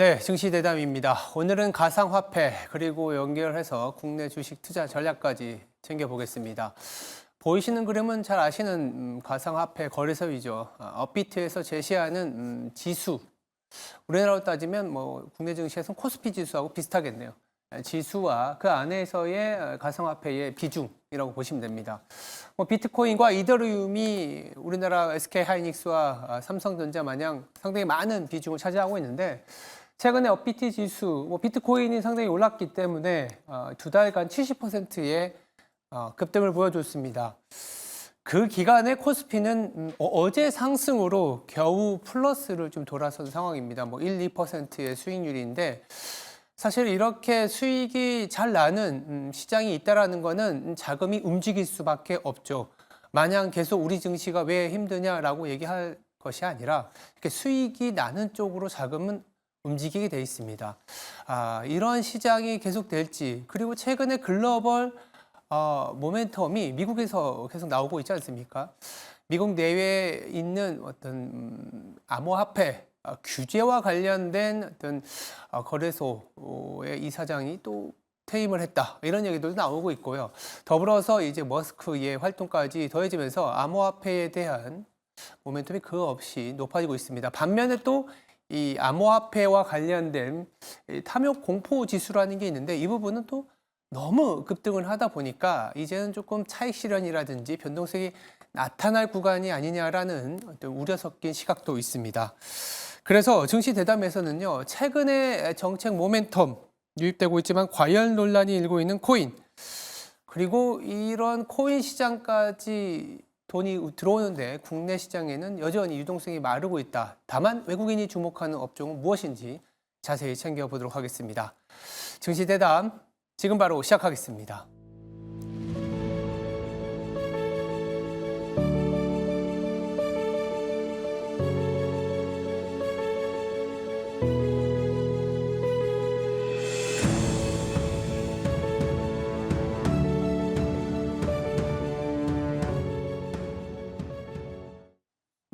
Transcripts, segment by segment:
네, 증시대담입니다. 오늘은 가상화폐 그리고 연결해서 국내 주식 투자 전략까지 챙겨보겠습니다. 보이시는 그림은 잘 아시는 가상화폐 거래소이죠. 업비트에서 제시하는 지수. 우리나라로 따지면 뭐 국내 증시에서는 코스피 지수하고 비슷하겠네요. 지수와 그 안에서의 가상화폐의 비중이라고 보시면 됩니다. 비트코인과 이더리움이 우리나라 SK하이닉스와 삼성전자 마냥 상당히 많은 비중을 차지하고 있는데 최근에 업비트 지수, 비트코인이 상당히 올랐기 때문에 두 달간 70%의 급등을 보여줬습니다. 그 기간에 코스피는 어제 상승으로 겨우 플러스를 좀 돌아선 상황입니다. 1, 2%의 수익률인데 사실 이렇게 수익이 잘 나는 시장이 있다라는 거는 자금이 움직일 수밖에 없죠. 마냥 계속 우리 증시가 왜 힘드냐라고 얘기할 것이 아니라 이렇게 수익이 나는 쪽으로 자금은 움직이게 돼 있습니다. 이런 시장이 계속 될지, 그리고 최근에 글로벌 모멘텀이 미국에서 계속 나오고 있지 않습니까? 미국 내외에 있는 어떤 암호화폐 규제와 관련된 어떤 거래소의 이사장이 또 퇴임을 했다, 이런 얘기도 나오고 있고요. 더불어서 이제 머스크의 활동까지 더해지면서 암호화폐에 대한 모멘텀이 그 없이 높아지고 있습니다. 반면에 또 이 암호화폐와 관련된 탐욕 공포 지수라는 게 있는데 이 부분은 또 너무 급등을 하다 보니까 이제는 조금 차익 실현이라든지 변동성이 나타날 구간이 아니냐라는 어떤 우려 섞인 시각도 있습니다. 그래서 증시 대담에서는요, 최근에 정책 모멘텀 유입되고 있지만 과열 논란이 일고 있는 코인, 그리고 이런 코인 시장까지 돈이 들어오는데 국내 시장에는 여전히 유동성이 마르고 있다. 다만 외국인이 주목하는 업종은 무엇인지 자세히 챙겨보도록 하겠습니다. 증시 대담 지금 바로 시작하겠습니다.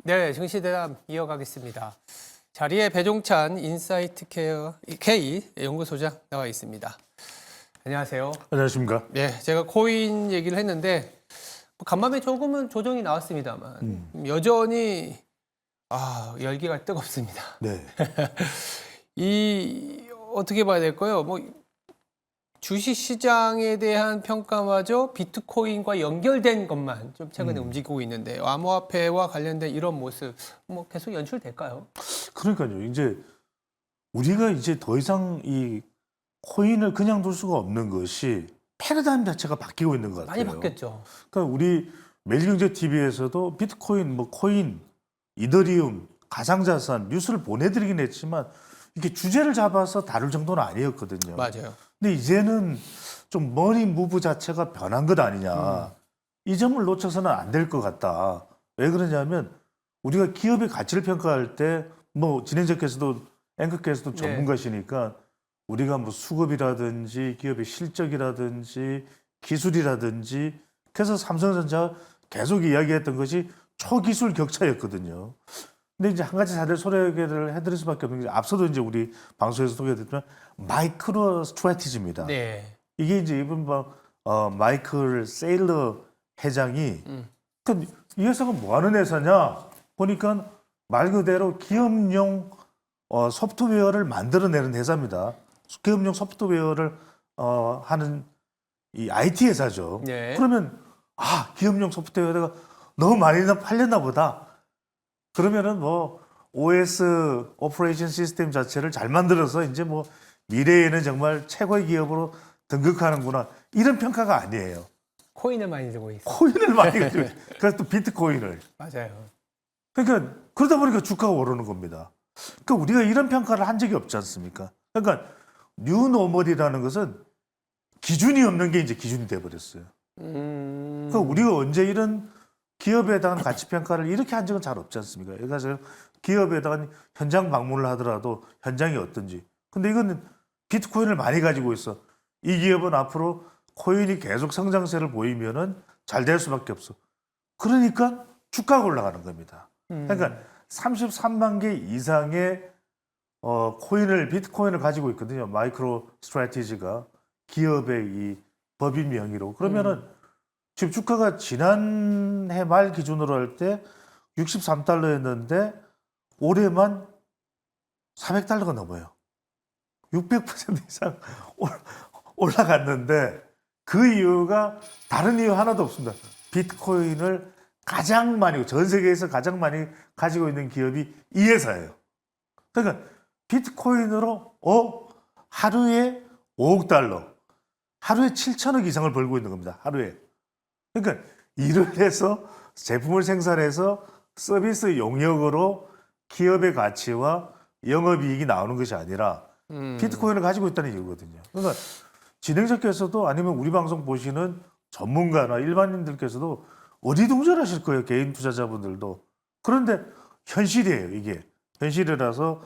네, 증시 대담 이어가겠습니다. 자리에 배종찬 인사이트 케어 K 연구소장 나와 있습니다. 안녕하세요. 안녕하십니까. 네, 제가 코인 얘기를 했는데 간밤에 조금은 조정이 나왔습니다만 여전히 열기가 뜨겁습니다. 네. 이 어떻게 봐야 될까요? 주식 시장에 대한 평가마저 비트코인과 연결된 것만 좀 최근에 움직이고 있는데 암호화폐와 관련된 이런 모습 계속 연출될까요? 그러니까요. 이제 우리가 이제 더 이상 이 코인을 그냥 둘 수가 없는 것이 패러다임 자체가 바뀌고 있는 것 같아요. 많이 바뀌었죠. 그러니까 우리 매일경제 TV에서도 비트코인, 코인, 이더리움, 가상자산 뉴스를 보내드리긴 했지만 이게 주제를 잡아서 다룰 정도는 아니었거든요. 맞아요. 근데 이제는 좀 머니 무브 자체가 변한 것 아니냐. 이 점을 놓쳐서는 안 될 것 같다. 왜 그러냐면 우리가 기업의 가치를 평가할 때 진행자께서도 앵커께서도 전문가시니까 우리가 수급이라든지 기업의 실적이라든지 기술이라든지 그래서 삼성전자가 계속 이야기했던 것이 초기술 격차였거든요. 근데 이제 한 가지 다들 소개를 해드릴 수밖에 없는 게 앞서도 이제 우리 방송에서 소개해드렸지만 마이크로 스트래티지입니다. 네. 이게 이제 이번 마이클 세일러 회장이 이 회사가 뭐 하는 회사냐 보니까 말 그대로 기업용 소프트웨어를 만들어내는 회사입니다. 기업용 소프트웨어를 하는 이 IT 회사죠. 네. 그러면 기업용 소프트웨어가 너무 많이 팔렸나 보다. 그러면은 OS 오퍼레이션 시스템 자체를 잘 만들어서 이제 미래에는 정말 최고의 기업으로 등극하는구나. 이런 평가가 아니에요. 코인을 많이 들고 있어요. 코인을 많이 가지고 그래서 또 비트코인을. 맞아요. 그러니까 그러다 보니까 주가가 오르는 겁니다. 그러니까 우리가 이런 평가를 한 적이 없지 않습니까? 그러니까 뉴노멀이라는 것은 기준이 없는 게 이제 기준이 돼 버렸어요. 그러니까 우리가 언제 이런 기업에 대한 가치 평가를 이렇게 한 적은 잘 없지 않습니까? 그래서 기업에 대한 현장 방문을 하더라도 현장이 어떤지. 근데 이거는 비트코인을 많이 가지고 있어. 이 기업은 앞으로 코인이 계속 성장세를 보이면은 잘 될 수밖에 없어. 그러니까 주가가 올라가는 겁니다. 그러니까 33만 개 이상의 비트코인을 가지고 있거든요. 마이크로 스트래티지가 기업의 이 법인 명의로. 그러면은 지금 주가가 지난해 말 기준으로 할 때 63달러였는데 올해만 400달러가 넘어요. 600% 이상 올라갔는데 그 이유가 다른 이유 하나도 없습니다. 비트코인을 가장 많이, 전 세계에서 가장 많이 가지고 있는 기업이 이 회사예요. 그러니까 비트코인으로 하루에 5억 달러, 하루에 7천억 이상을 벌고 있는 겁니다. 하루에. 그러니까 일을 해서 제품을 생산해서 서비스 용역으로 기업의 가치와 영업이익이 나오는 것이 아니라 비트코인을 가지고 있다는 이유거든요. 그러니까 진행자께서도 아니면 우리 방송 보시는 전문가나 일반인들께서도 어리둥절하실 거예요. 개인 투자자분들도. 그런데 현실이에요. 이게. 현실이라서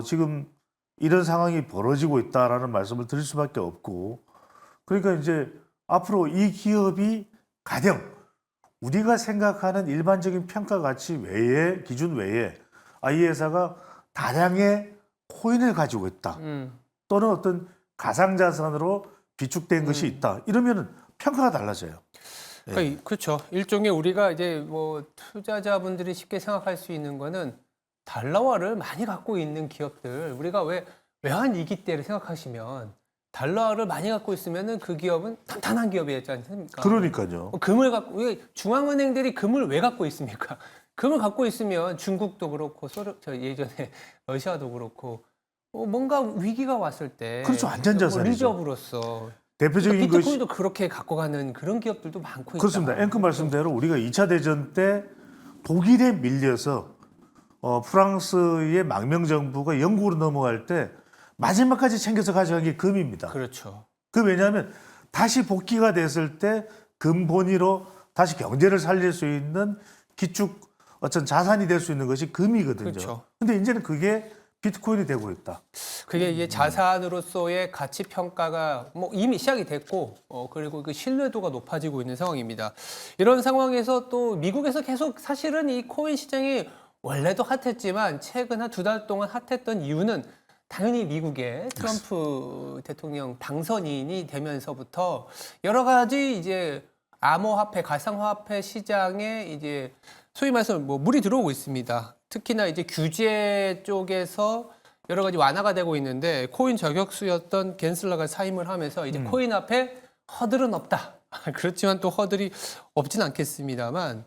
지금 이런 상황이 벌어지고 있다라는 말씀을 드릴 수밖에 없고, 그러니까 이제 앞으로 이 기업이 가령 우리가 생각하는 일반적인 평가 가치 외에, 기준 외에 이 회사가 다량의 코인을 가지고 있다. 또는 어떤 가상자산으로 비축된 것이 있다. 이러면은 평가가 달라져요. 그러니까 그렇죠. 일종의 우리가 이제 뭐 투자자분들이 쉽게 생각할 수 있는 거는 달러화를 많이 갖고 있는 기업들, 우리가 왜 외환 위기 때를 생각하시면 달러화를 많이 갖고 있으면은 그 기업은 탄탄한 기업이었지 않습니까? 그러니까요. 금을 갖고, 왜 중앙은행들이 금을 왜 갖고 있습니까? 금을 갖고 있으면 중국도 그렇고 예전에 러시아도 그렇고 뭔가 위기가 왔을 때 그렇죠. 안전자산이죠. 리저브로서 대표적인 것이 비트코인도 그렇게 갖고 가는 그런 기업들도 많고 그렇습니다. 있다. 앵커 말씀대로 우리가 2차 대전 때 독일에 밀려서 프랑스의 망명정부가 영국으로 넘어갈 때 마지막까지 챙겨서 가져간 게 금입니다. 그렇죠. 왜냐하면 다시 복귀가 됐을 때 금본위로 다시 경제를 살릴 수 있는 기축 어떤 자산이 될 수 있는 것이 금이거든요. 그렇죠. 근데 이제는 그게 비트코인이 되고 있다. 그게 이제 자산으로서의 가치 평가가 뭐 이미 시작이 됐고, 그리고 그 신뢰도가 높아지고 있는 상황입니다. 이런 상황에서 또 미국에서 계속 사실은 이 코인 시장이 원래도 핫했지만 최근 한 2달 동안 핫했던 이유는 당연히 미국의 트럼프 대통령 당선인이 되면서부터 여러 가지 이제 암호화폐, 가상화폐 시장에 이제 소위 말해서 뭐 물이 들어오고 있습니다. 특히나 이제 규제 쪽에서 여러 가지 완화가 되고 있는데 코인 저격수였던 겐슬러가 사임을 하면서 이제 코인 앞에 허들은 없다. 그렇지만 또 허들이 없진 않겠습니다만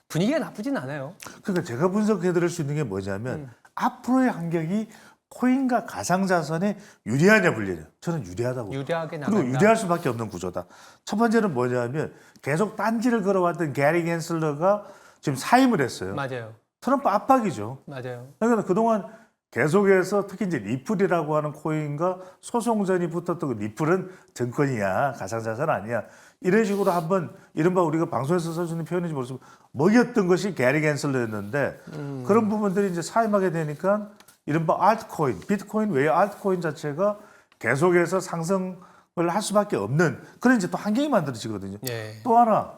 분위기가 나쁘진 않아요. 그러니까 제가 분석해 드릴 수 있는 게 뭐냐면 앞으로의 환경이 코인과 가상자산에 유리하냐 불리냐. 저는 유리하다고. 유리하게 나간다. 그리고 유리할 수밖에 없는 구조다. 첫 번째는 뭐냐면 계속 딴지를 걸어왔던 게리 겐슬러가 지금 사임을 했어요. 맞아요. 트럼프 압박이죠. 맞아요. 그러니까 그동안 계속해서 특히 이제 리플이라고 하는 코인과 소송전이 붙었던 그 리플은 증권이야, 가상자산 아니야. 이런 식으로 한번 이른바 우리가 방송에서 쓸 수 있는 표현인지 모르겠지만 먹였던 것이 게리 겐슬러였는데 그런 부분들이 이제 사임하게 되니까 이른바 알트코인, 비트코인 외에 알트코인 자체가 계속해서 상승을 할 수밖에 없는 그런 이제 또 환경이 만들어지거든요. 네. 또 하나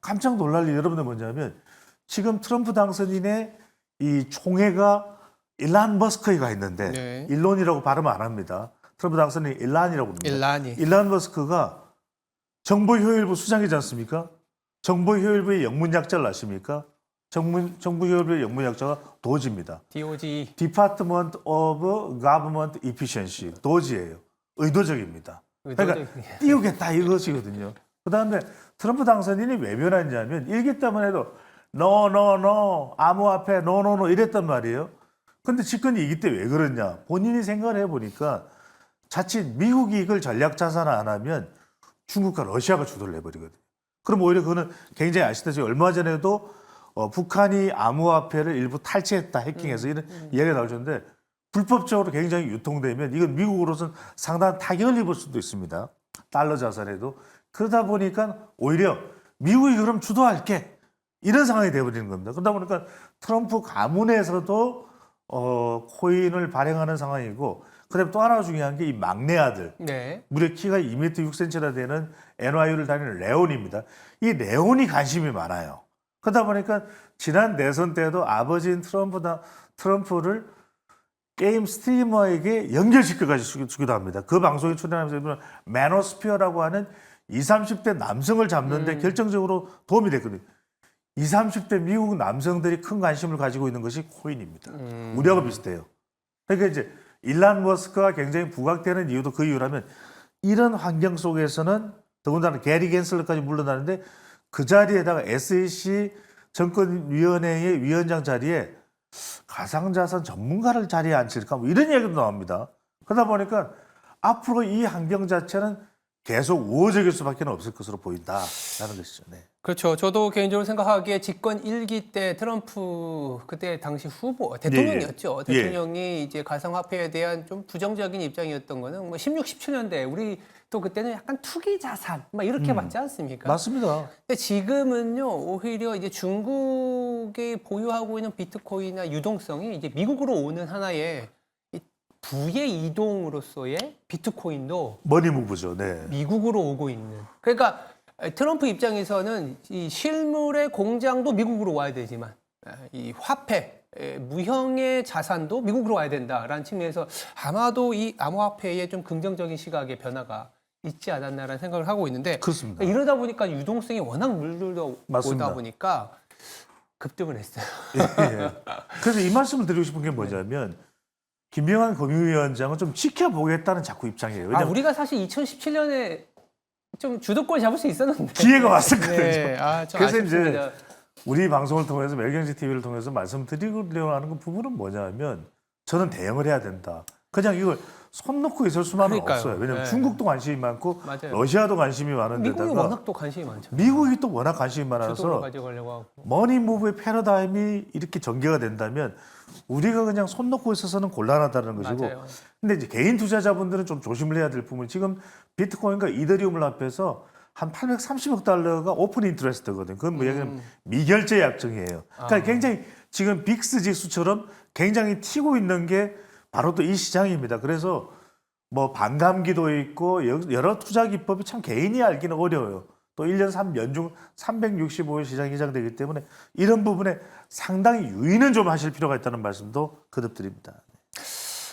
깜짝 놀랄 일 여러분들 뭐냐면 지금 트럼프 당선인의 이 총회가 일란 머스크가 있는데 네. 일론이라고 발음 안 합니다. 트럼프 당선인 일란이라고 합니다. 일란이. 일란 머스크가 정보효율부 수장이지 않습니까? 정보효율부의 영문약자를 아십니까? 정보효율부의 영문약자가 도지입니다. DOG. Department of Government Efficiency, 도지예요. 의도적입니다. 그러니까 띄우겠다 이것이거든요. 그다음에 트럼프 당선인이 왜 변했냐면 일기 때만 해도 no, 암호화폐 no 이랬단 말이에요. 근데 집권이 이기 때 왜 그러냐? 본인이 생각을 해보니까 자칫 미국이 이걸 전략 자산화 안 하면 중국과 러시아가 주도를 해버리거든요. 그럼 오히려 그거는 굉장히 아시다시피 얼마 전에도 북한이 암호화폐를 일부 탈취했다, 해킹해서 이런 이야기가 나오셨는데 불법적으로 굉장히 유통되면 이건 미국으로서는 상당한 타격을 입을 수도 있습니다. 달러 자산에도. 그러다 보니까 오히려 미국이 그럼 주도할게. 이런 상황이 되어버리는 겁니다. 그러다 보니까 트럼프 가문에서도 코인을 발행하는 상황이고 그다음에 또 하나 중요한 게 이 막내 아들. 네. 무려 키가 2m 6cm나 되는 NYU를 다니는 레온입니다. 이 레온이 관심이 많아요. 그러다 보니까 지난 대선 때도 아버지인 트럼프를 게임 스트리머에게 연결시켜가지고 주기도 합니다. 그 방송에 출연하면서 매너스피어라고 하는 20, 30대 남성을 잡는데 결정적으로 도움이 됐거든요. 20, 30대 미국 남성들이 큰 관심을 가지고 있는 것이 코인입니다. 우리하고 비슷해요. 그러니까 이제 일란 머스크가 굉장히 부각되는 이유도 그 이유라면 이런 환경 속에서는 더군다나 게리 겐슬러까지 물러나는데 그 자리에다가 SEC 정권위원회의 위원장 자리에 가상자산 전문가를 자리에 앉힐까 뭐 이런 얘기도 나옵니다. 그러다 보니까 앞으로 이 환경 자체는 계속 우호적일 수밖에 없을 것으로 보인다라는 것이죠. 네. 그렇죠. 저도 개인적으로 생각하기에 집권 1기 때 트럼프 그때 당시 후보 대통령이었죠. 예. 대통령이 이제 가상화폐에 대한 좀 부정적인 입장이었던 거는 뭐 16, 17년대 우리 또 그때는 약간 투기 자산 막 이렇게 봤지 않습니까? 맞습니다. 근데 지금은요 오히려 이제 중국이 보유하고 있는 비트코인이나 유동성이 이제 미국으로 오는 하나의 이 부의 이동으로서의 비트코인도 머니무브죠. 네. 미국으로 오고 있는. 그러니까 트럼프 입장에서는 이 실물의 공장도 미국으로 와야 되지만 이 화폐, 무형의 자산도 미국으로 와야 된다라는 측면에서 아마도 이 암호화폐에 좀 긍정적인 시각의 변화가 있지 않았나라는 생각을 하고 있는데 그렇습니다. 이러다 보니까 유동성이 워낙 물들어 맞습니다. 오다 보니까 급등을 했어요. 예. 그래서 이 말씀을 드리고 싶은 게 뭐냐면 김병환 금융위원장은 좀 지켜보겠다는 자꾸 입장이에요. 왜냐하면 우리가 사실 2017년에 좀 주도권 잡을 수 있었는데 기회가 왔었거든요. 네, 좀 그래서 아쉽습니다. 이제 우리 방송을 통해서 매일경제 TV를 통해서 말씀드리려고 하는 그 부분은 뭐냐면 저는 대응을 해야 된다. 그냥 이걸 손 놓고 있을 수만은 그러니까요. 없어요. 왜냐하면 네. 중국도 관심이 많고 맞아요. 러시아도 관심이 많은 미국이 데다가 워낙 또 관심이 많죠. 미국이 또 워낙 관심이 주도를 많아서 가져가려고 하고. 머니무브의 패러다임이 이렇게 전개가 된다면 우리가 그냥 손 놓고 있어서는 곤란하다는 것이고 맞아요. 근데 이제 개인 투자자분들은 좀 조심을 해야 될 부분이 지금 비트코인과 이더리움을 합해서 한 830억 달러가 오픈 인트레스트거든요. 그건 뭐 얘기하면 미결제 약정이에요. 그러니까 굉장히 지금 빅스 지수처럼 굉장히 튀고 있는 게 바로 또 이 시장입니다. 그래서 뭐 반감기도 있고 여러 투자 기법이 참 개인이 알기는 어려워요. 또 1년 3연중 365일 시장이 개장되기 때문에 이런 부분에 상당히 유의는 좀 하실 필요가 있다는 말씀도 거듭드립니다.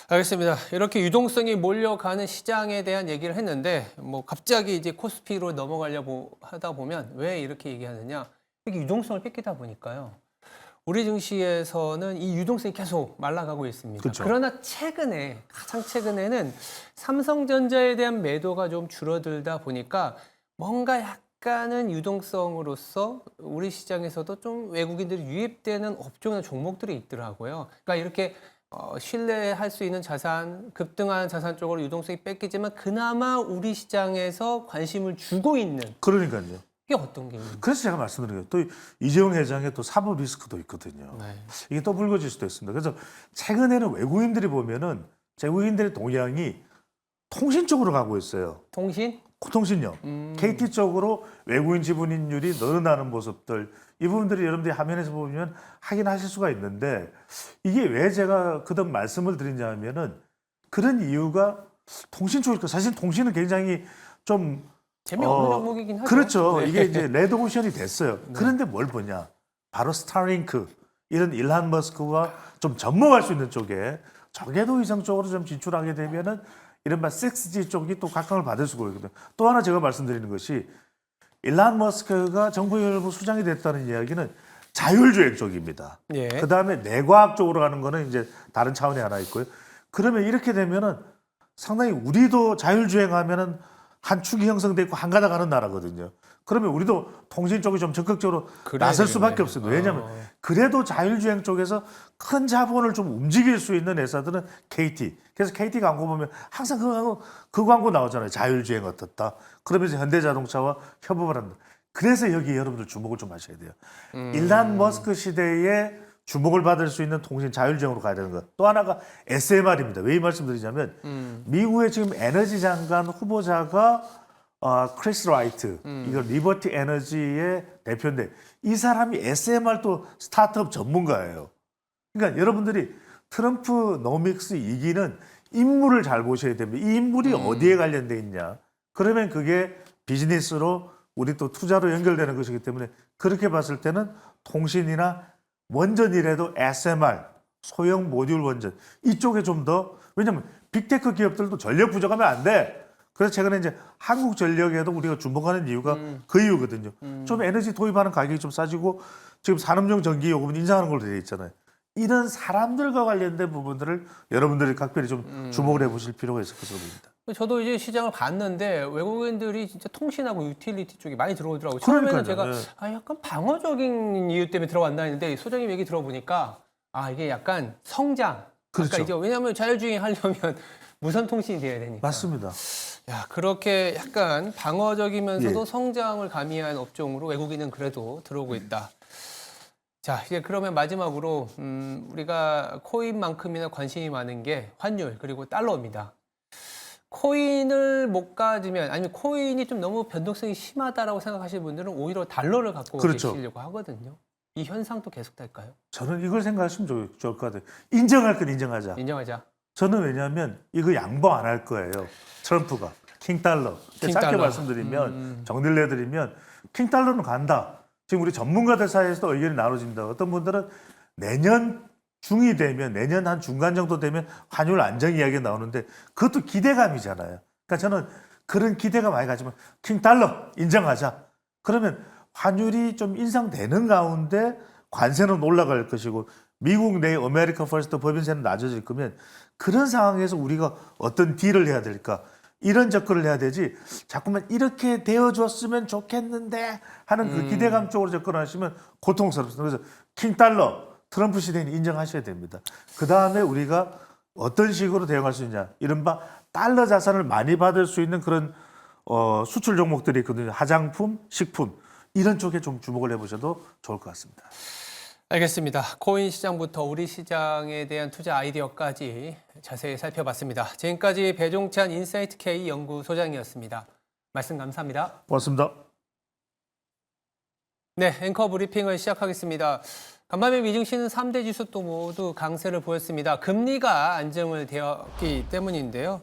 알겠습니다. 이렇게 유동성이 몰려가는 시장에 대한 얘기를 했는데 뭐 갑자기 이제 코스피로 넘어가려고 하다 보면 왜 이렇게 얘기하느냐? 이렇게 유동성을 뺏기다 보니까요. 우리 증시에서는 이 유동성이 계속 말라가고 있습니다. 그렇죠. 그러나 가장 최근에는 삼성전자에 대한 매도가 좀 줄어들다 보니까 뭔가 약간은 유동성으로서 우리 시장에서도 좀 외국인들이 유입되는 업종이나 종목들이 있더라고요. 그러니까 이렇게 신뢰할 수 있는 자산, 급등한 자산 쪽으로 유동성이 뺏기지만 그나마 우리 시장에서 관심을 주고 있는 그러니까요. 이게 어떤 게 있는지. 그래서 제가 말씀드린 거예요. 또 이재용 회장의 또 사법 리스크도 있거든요. 네. 이게 또 불거질 수도 있습니다. 그래서 최근에는 외국인들이 보면은 외국인들의 동향이 통신 쪽으로 가고 있어요. 통신? 통신요. KT 쪽으로 외국인 지분율이 늘어나는 모습들 이 부분들이 여러분들이 화면에서 보면 확인하실 수가 있는데 이게 왜 제가 그동안 말씀을 드리냐면은 그런 이유가 통신 쪽일 거 사실 통신은 굉장히 좀 재미없는 종목이긴 하죠. 그렇죠. 네. 이게 이제 레드오션이 됐어요. 그런데 뭘 보냐? 바로 스타링크 이런 일란 머스크와 좀 접목할 수 있는 쪽에 적외도 위성 쪽으로 좀 진출하게 되면은 이른바 6G 쪽이 또 각광을 받을 수가 있거든요. 또 하나 제가 말씀드리는 것이 일란 머스크가 정보일보 수장이 됐다는 이야기는 자율주행 쪽입니다. 예. 그 다음에 내과학 쪽으로 가는 거는 이제 다른 차원이 하나 있고요. 그러면 이렇게 되면은 상당히 우리도 자율주행하면은 한 축이 형성돼 있고 한 가닥 가는 나라거든요. 그러면 우리도 통신 쪽이 좀 적극적으로 그래야 나설 되겠네. 수밖에 없습니다. 왜냐하면 그래도 자율주행 쪽에서 큰 자본을 좀 움직일 수 있는 회사들은 KT. 그래서 KT 광고 보면 항상 그 광고 나오잖아요. 자율주행 어떻다. 그러면서 현대자동차와 협업을 한다. 그래서 여기 여러분들 주목을 좀 하셔야 돼요. 일란 머스크 시대에 주목을 받을 수 있는 통신 자율주행으로 가야 되는 것. 또 하나가 SMR입니다. 왜 이 말씀드리냐면 미국의 지금 에너지 장관 후보자가 크리스 라이트, 이거 리버티 에너지의 대표인데 이 사람이 SMR 또 스타트업 전문가예요. 그러니까 여러분들이 트럼프 노믹스 2기는 인물을 잘 보셔야 됩니다. 이 인물이 어디에 관련돼 있냐. 그러면 그게 비즈니스로 우리 또 투자로 연결되는 것이기 때문에 그렇게 봤을 때는 통신이나 원전이라도 SMR, 소형 모듈 원전 이쪽에 좀 더 왜냐하면 빅테크 기업들도 전력 부족하면 안 돼. 그래서 최근에 이제 한국전력에도 우리가 주목하는 이유가 그 이유거든요. 좀 에너지 도입하는 가격이 좀 싸지고 지금 산업용 전기 요금은 인상하는 걸로 되어 있잖아요. 이런 사람들과 관련된 부분들을 여러분들이 각별히 좀 주목을 해보실 필요가 있을 것으로 보입니다. 저도 이제 시장을 봤는데 외국인들이 진짜 통신하고 유틸리티 쪽이 많이 들어오더라고요. 처음에는 제가 그러니까요. 약간 방어적인 이유 때문에 들어왔나 했는데 소장님 얘기 들어보니까 이게 약간 성장. 그렇죠. 아까 이제 왜냐하면 자율주행 하려면 무선 통신이 돼야 되니까. 맞습니다. 야, 그렇게 약간 방어적이면서도 예. 성장을 가미한 업종으로 외국인은 그래도 들어오고 있다. 자, 이제 그러면 마지막으로 우리가 코인만큼이나 관심이 많은 게 환율 그리고 달러입니다. 코인을 못 가지면 아니면 코인이 좀 너무 변동성이 심하다라고 생각하시는 분들은 오히려 달러를 갖고 그렇죠. 계시려고 하거든요. 이 현상도 계속될까요? 저는 이걸 생각하시면 좋을 것 같아요. 인정할 건 인정하자. 인정하자. 저는 왜냐하면 이거 양보 안 할 거예요. 트럼프가 킹달러. 짧게 킹달러. 말씀드리면 정리를 내드리면 킹달러는 간다. 지금 우리 전문가들 사이에서도 의견이 나눠집니다. 어떤 분들은 내년 중이 되면 내년 한 중간 정도 되면 환율 안정 이야기가 나오는데 그것도 기대감이잖아요. 그러니까 저는 그런 기대가 많이 가지만 킹달러 인정하자. 그러면 환율이 좀 인상되는 가운데 관세는 올라갈 것이고 미국 내 아메리칸 퍼스트 법인세는 낮아질 거면 그런 상황에서 우리가 어떤 딜을 해야 될까? 이런 접근을 해야 되지 자꾸만 이렇게 되어줬으면 좋겠는데 하는 그 기대감 쪽으로 접근하시면 고통스럽습니다. 그래서 킹달러 트럼프 시대는 인정하셔야 됩니다. 그다음에 우리가 어떤 식으로 대응할 수 있냐 이른바 달러 자산을 많이 받을 수 있는 그런 수출 종목들이 있거든요. 화장품, 식품 이런 쪽에 좀 주목을 해보셔도 좋을 것 같습니다. 알겠습니다. 코인 시장부터 우리 시장에 대한 투자 아이디어까지 자세히 살펴봤습니다. 지금까지 배종찬 인사이트 K 연구소장이었습니다. 말씀 감사합니다. 고맙습니다. 네, 앵커 브리핑을 시작하겠습니다. 간밤에 미증시는 3대 지수 또 모두 강세를 보였습니다. 금리가 안정을 되었기 때문인데요.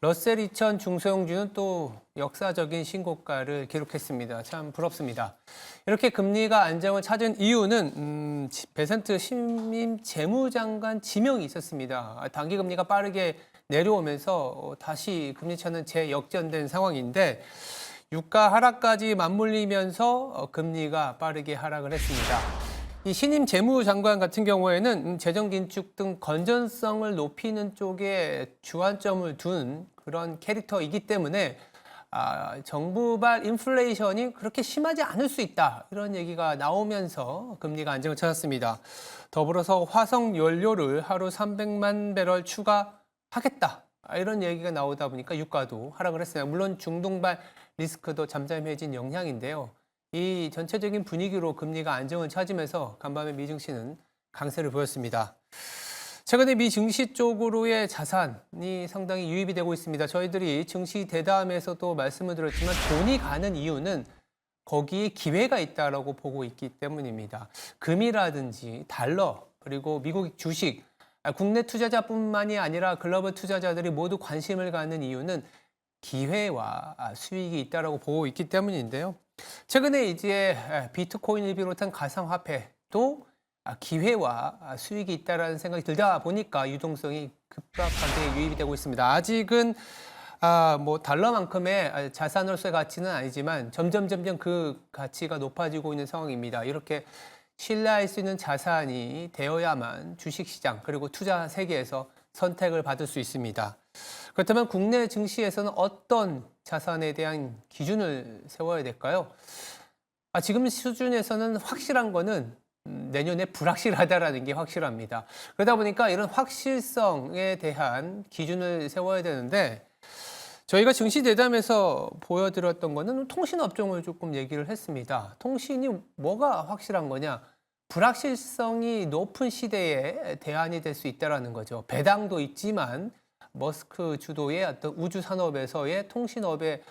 러셀 2000 중소형주는 또 역사적인 신고가를 기록했습니다. 참 부럽습니다. 이렇게 금리가 안정을 찾은 이유는 베센트 신임 재무장관 지명이 있었습니다. 단기 금리가 빠르게 내려오면서 다시 금리 차는 재역전된 상황인데 유가 하락까지 맞물리면서 금리가 빠르게 하락을 했습니다. 이 신임 재무장관 같은 경우에는 재정 긴축 등 건전성을 높이는 쪽에 주안점을 둔 그런 캐릭터이기 때문에 정부발 인플레이션이 그렇게 심하지 않을 수 있다. 이런 얘기가 나오면서 금리가 안정을 찾았습니다. 더불어서 화석 연료를 하루 300만 배럴 추가하겠다. 이런 얘기가 나오다 보니까 유가도 하락을 했습니다. 물론 중동발 리스크도 잠잠해진 영향인데요. 이 전체적인 분위기로 금리가 안정을 찾으면서 간밤에 미증시는 강세를 보였습니다. 최근에 미 증시 쪽으로의 자산이 상당히 유입이 되고 있습니다. 저희들이 증시 대담에서도 말씀을 드렸지만 돈이 가는 이유는 거기에 기회가 있다라고 보고 있기 때문입니다. 금이라든지 달러 그리고 미국 주식, 국내 투자자뿐만이 아니라 글로벌 투자자들이 모두 관심을 갖는 이유는 기회와 수익이 있다라고 보고 있기 때문인데요. 최근에 이제 비트코인을 비롯한 가상화폐도 기회와 수익이 있다라는 생각이 들다 보니까 유동성이 급박하게 유입이 되고 있습니다. 아직은 뭐 달러만큼의 자산으로서의 가치는 아니지만 점점 그 가치가 높아지고 있는 상황입니다. 이렇게 신뢰할 수 있는 자산이 되어야만 주식시장 그리고 투자 세계에서 선택을 받을 수 있습니다. 그렇다면 국내 증시에서는 어떤 자산에 대한 기준을 세워야 될까요? 지금 수준에서는 확실한 거는 내년에 불확실하다라는 게 확실합니다. 그러다 보니까 이런 확실성에 대한 기준을 세워야 되는데 저희가 증시 대담에서 보여드렸던 거는 통신업종을 조금 얘기를 했습니다. 통신이 뭐가 확실한 거냐? 불확실성이 높은 시대에 대안이 될 수 있다는 거죠. 배당도 있지만 머스크 주도의 어떤 우주 산업에서의 통신업의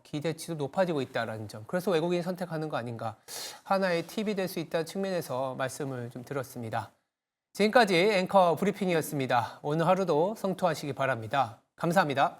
기대치도 높아지고 있다는 점. 그래서 외국인이 선택하는 거 아닌가. 하나의 팁이 될 수 있다는 측면에서 말씀을 좀 드렸습니다. 지금까지 앵커 브리핑이었습니다. 오늘 하루도 성투하시기 바랍니다. 감사합니다.